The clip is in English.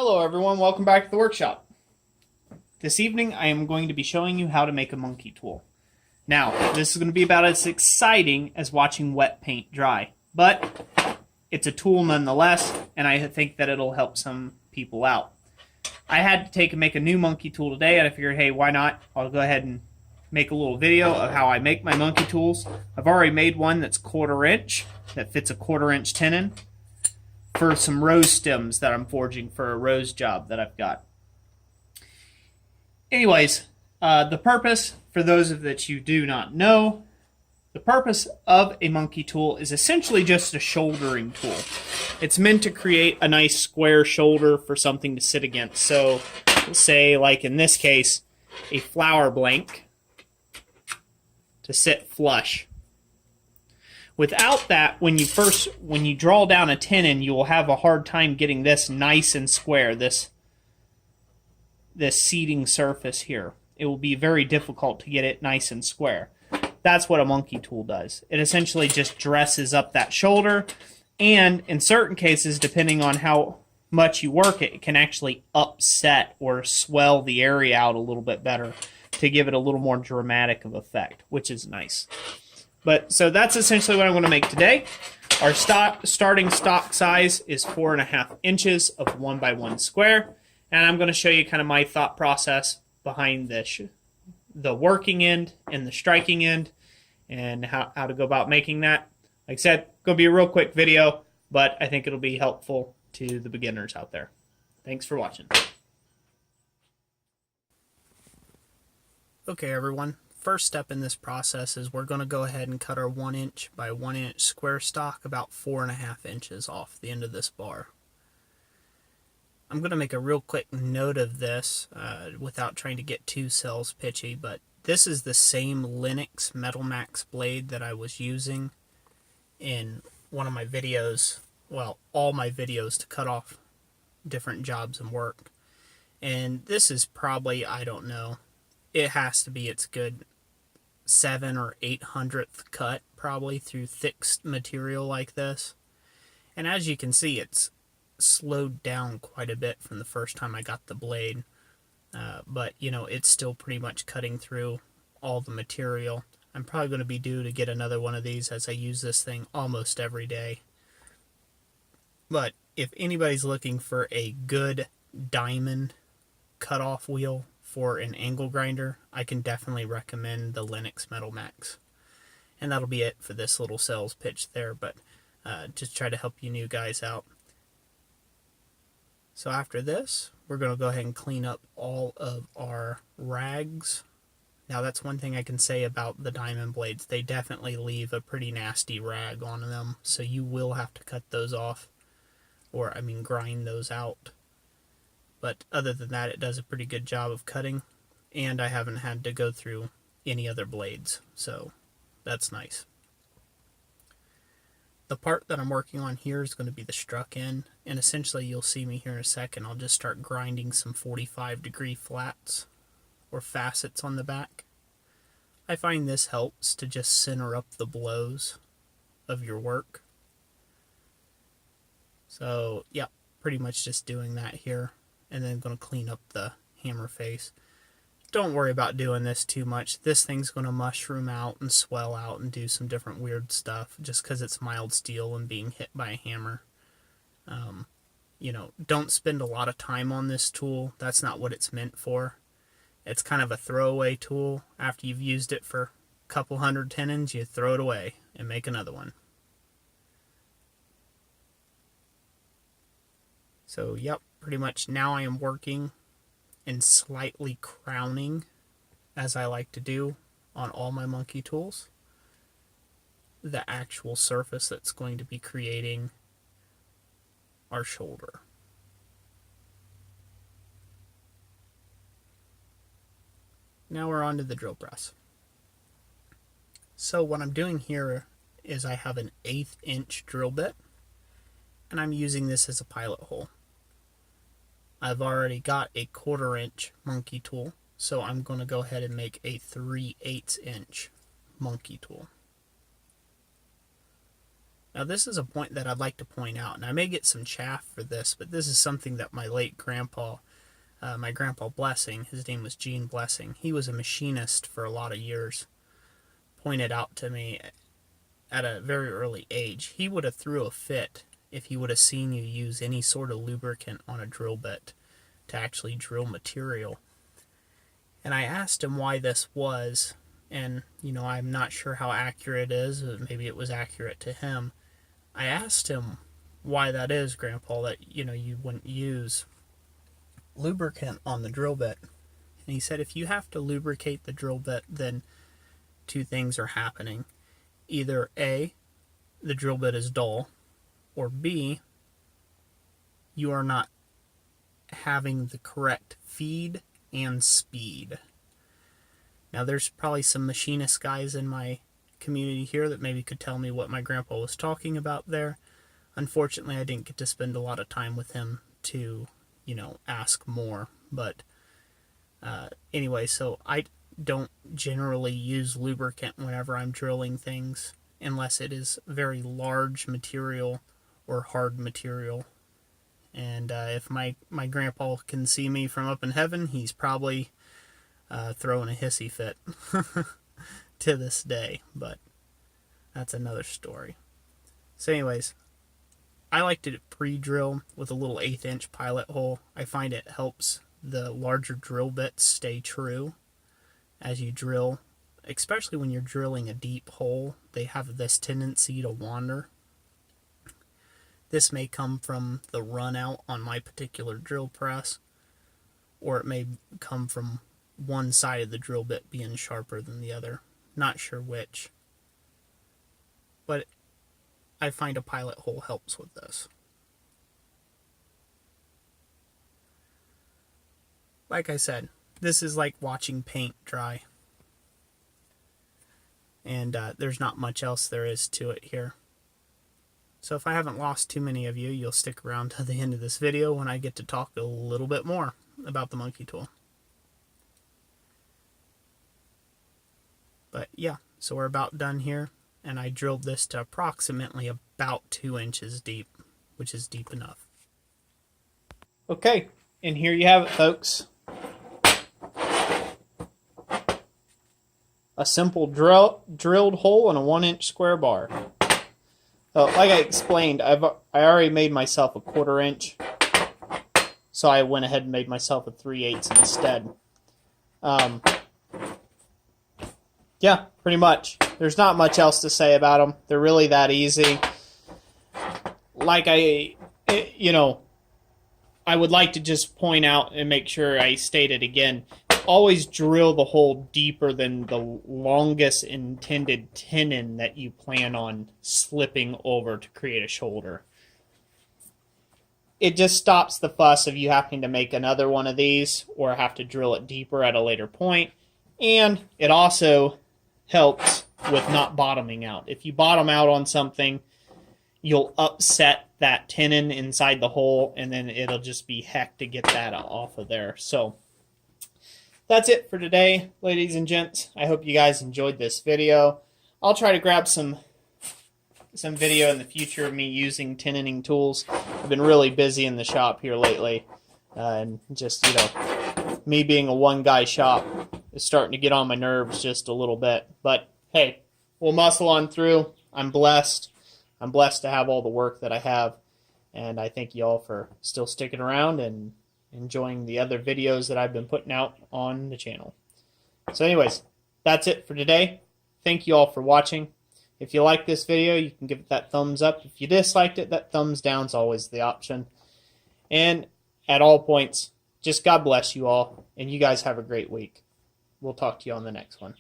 Hello everyone, welcome back to the workshop. This evening I am going to be showing you how to make a monkey tool. Now, this is going to be about as exciting as watching wet paint dry, but it's a tool nonetheless, and I think that it'll help some people out. I had to make a new monkey tool today, and I figured, hey, why not? I'll go ahead and make a little video of how I make my monkey tools. I've already made one that's 1/4 inch, that fits a 1/4 inch tenon, for some rose stems that I'm forging for a rose job that I've got. Anyways, the purpose, for those of that you do not know, the purpose of a monkey tool is essentially just a shouldering tool. It's meant to create a nice square shoulder for something to sit against. So, say, like in this case, a flower blank to sit flush. Without that, when you draw down a tenon, you will have a hard time getting this nice and square, this seating surface here. It will be very difficult to get it nice and square. That's what a monkey tool does. It essentially just dresses up that shoulder, and in certain cases, depending on how much you work it, it can actually upset or swell the area out a little bit better to give it a little more dramatic of effect, which is nice. So that's essentially what I'm going to make today. Our starting stock size is 4.5 inches of 1x1 square, and I'm going to show you kind of my thought process behind the working end and the striking end, and how to go about making that. Like I said, going to be a real quick video, but I think it'll be helpful to the beginners out there. Thanks for watching. Okay, everyone. First step in this process is we're going to go ahead and cut our 1 inch by 1 inch square stock about 4.5 inches off the end of this bar. I'm going to make a real quick note of this without trying to get too sales pitchy, but this is the same Linux Metal Max blade that I was using in one of my videos, well, all my videos to cut off different jobs and work. And this is probably, I don't know, it has to be its good 7 or 800th cut probably through thick material like this. And as you can see, it's slowed down quite a bit from the first time I got the blade. But, you know, it's still pretty much cutting through all the material. I'm probably going to be due to get another one of these as I use this thing almost every day. But if anybody's looking for a good diamond cutoff wheel for an angle grinder, I can definitely recommend the Linux Metal Max. And that'll be it for this little sales pitch there, but just try to help you new guys out. So after this, we're going to go ahead and clean up all of our rags. Now that's one thing I can say about the diamond blades. They definitely leave a pretty nasty rag on them, so you will have to cut those off, or I mean grind those out. But other than that, it does a pretty good job of cutting, and I haven't had to go through any other blades, so that's nice. The part that I'm working on here is going to be the struck end, and essentially you'll see me here in a second. I'll just start grinding some 45-degree flats or facets on the back. I find this helps to just center up the blows of your work. So, yeah, pretty much just doing that here. And then I'm going to clean up the hammer face. Don't worry about doing this too much. This thing's going to mushroom out and swell out and do some different weird stuff just because it's mild steel and being hit by a hammer. You know, don't spend a lot of time on this tool. That's not what it's meant for. It's kind of a throwaway tool. After you've used it for a couple hundred tenons, you throw it away and make another one. So, yep, pretty much now I am working and slightly crowning, as I like to do on all my monkey tools, the actual surface that's going to be creating our shoulder. Now we're on to the drill press. So what I'm doing here is I have an 1/8 inch drill bit, and I'm using this as a pilot hole. I've already got a 1/4 inch monkey tool, so I'm going to go ahead and make a 3/8 inch monkey tool. Now this is a point that I'd like to point out, and I may get some chaff for this, but this is something that my late grandpa, my grandpa Blessing, his name was Gene Blessing, he was a machinist for a lot of years, pointed out to me at a very early age. He would have threw a fit if he would have seen you use any sort of lubricant on a drill bit to actually drill material. And I asked him why this was, and I'm not sure how accurate it is, maybe it was accurate to him. I asked him why that is, Grandpa, that you wouldn't use lubricant on the drill bit. And he said if you have to lubricate the drill bit, then two things are happening. Either A, the drill bit is dull, or B, you are not having the correct feed and speed. Now there's probably some machinist guys in my community here that maybe could tell me what my grandpa was talking about there. Unfortunately, I didn't get to spend a lot of time with him to, ask more. But anyway, so I don't generally use lubricant whenever I'm drilling things, unless it is very large material or hard material. And if my grandpa can see me from up in heaven, he's probably throwing a hissy fit to this day, but that's another story. So anyways, I like to pre-drill with a little 1/8 inch pilot hole. I find it helps the larger drill bits stay true as you drill, especially when you're drilling a deep hole. They have this tendency to wander. This may come from the run out on my particular drill press, or it may come from one side of the drill bit being sharper than the other. Not sure which. But I find a pilot hole helps with this. Like I said, this is like watching paint dry. And there's not much else there is to it here. So if I haven't lost too many of you, you'll stick around to the end of this video when I get to talk a little bit more about the monkey tool. But yeah, so we're about done here, and I drilled this to approximately about 2 inches deep, which is deep enough. Okay, and here you have it, folks. A simple drilled hole in a 1 inch square bar. Like I explained, I already made myself a 1/4 inch, so I went ahead and made myself a 3/8 instead. Yeah, pretty much. There's not much else to say about them. They're really that easy. Like I would like to just point out and make sure I state it again. Always drill the hole deeper than the longest intended tenon that you plan on slipping over to create a shoulder. It just stops the fuss of you having to make another one of these or have to drill it deeper at a later point. And it also helps with not bottoming out. If you bottom out on something, you'll upset that tenon inside the hole, and then it'll just be heck to get that off of there. So that's it for today, ladies and gents. I hope you guys enjoyed this video. I'll try to grab some video in the future of me using tenoning tools. I've been really busy in the shop here lately, and just, me being a one-guy shop is starting to get on my nerves just a little bit. But hey, we'll muscle on through. I'm blessed. I'm blessed to have all the work that I have, and I thank you all for still sticking around and enjoying the other videos that I've been putting out on the channel. So anyways, that's it for today. Thank you all for watching. If you like this video, you can give it that thumbs up. If you disliked it, that thumbs down is always the option. And at all points, just God bless you all, and you guys have a great week. We'll talk to you on the next one.